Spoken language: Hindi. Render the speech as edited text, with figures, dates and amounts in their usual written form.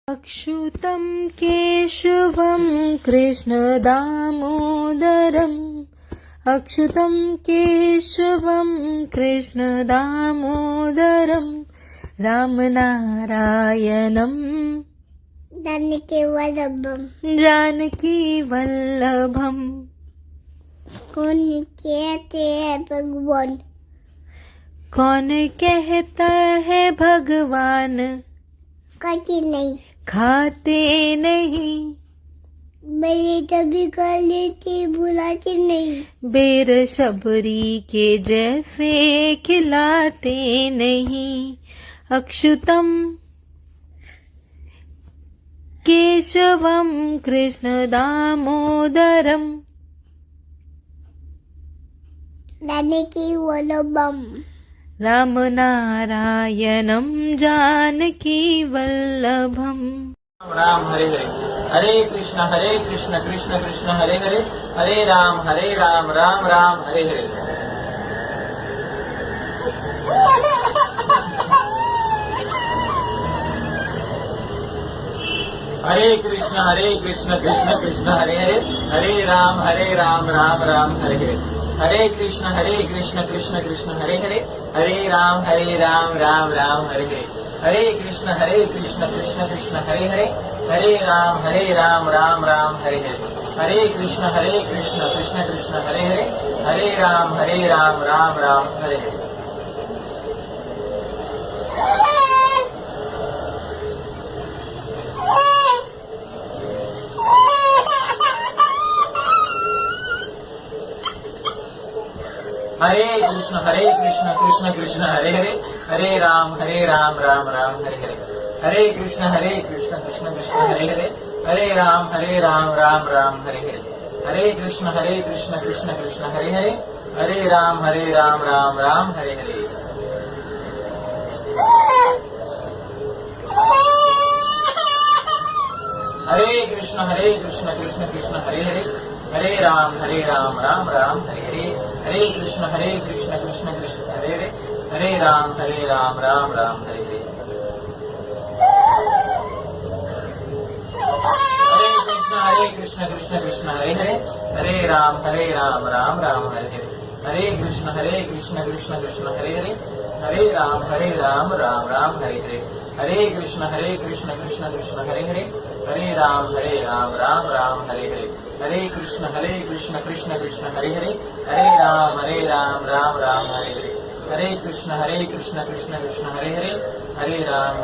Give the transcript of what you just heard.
अच्युतं केशवं कृष्णदामोदरम् अच्युतं केशवं कृष्णदामोदरम् रामनारायणम् जानकीवल्लभम् कौन कहते हैं भगवान? कौन कहता है भगवान? खाते नहीं, खाते नहीं, मेरी कभी कर लेती बुलाती नहीं, बेर शबरी के जैसे खिलाते नहीं। अच्युतम केशवम कृष्ण दामोदरम जानकीवल्लभम रामनारायणं जानकीवल्लभम्। राम हरे हरे, हरे कृष्ण कृष्ण कृष्ण हरे हरे, हरे राम राम राम हरे हरे। हरे कृष्ण कृष्ण कृष्ण हरे हरे, हरे राम राम राम हरे हरे। हरे कृष्ण कृष्ण कृष्ण हरे हरे, हरे राम राम राम हरे हरे। हरे कृष्ण कृष्ण कृष्ण हरे हरे, हरे राम राम राम हरे हरे। हरे कृष्ण कृष्ण कृष्ण हरे हरे, हरे राम राम राम हरे हरे। हरे कृष्ण कृष्ण कृष्ण हरे हरे, हरे राम राम राम हरे हरे। हरे कृष्ण कृष्ण कृष्ण हरे हरे, हरे राम राम राम हरे हरे। हरे कृष्ण कृष्ण कृष्ण हरे हरे, हरे राम राम राम हरे हरे। हरे कृष्ण कृष्ण कृष्ण हरे हरे, हरे राम राम राम हरे हरे। हरे कृष्ण कृष्ण कृष्ण हरे हरे, हरे राम राम राम हरे हरे। हरे कृष्ण कृष्ण कृष्ण हरे हरे, हरे राम राम राम हरे हरे। हरे कृष्ण कृष्ण कृष्ण हरे हरे, हरे राम राम राम हरे हरे। हरे कृष्ण कृष्ण कृष्ण हरे हरे, हरे राम राम राम हरे हरे। हरे कृष्ण कृष्ण कृष्ण हरे हरे, हरे राम राम राम हरे हरे। हरे कृष्ण कृष्ण कृष्ण हरे हरे, हरे राम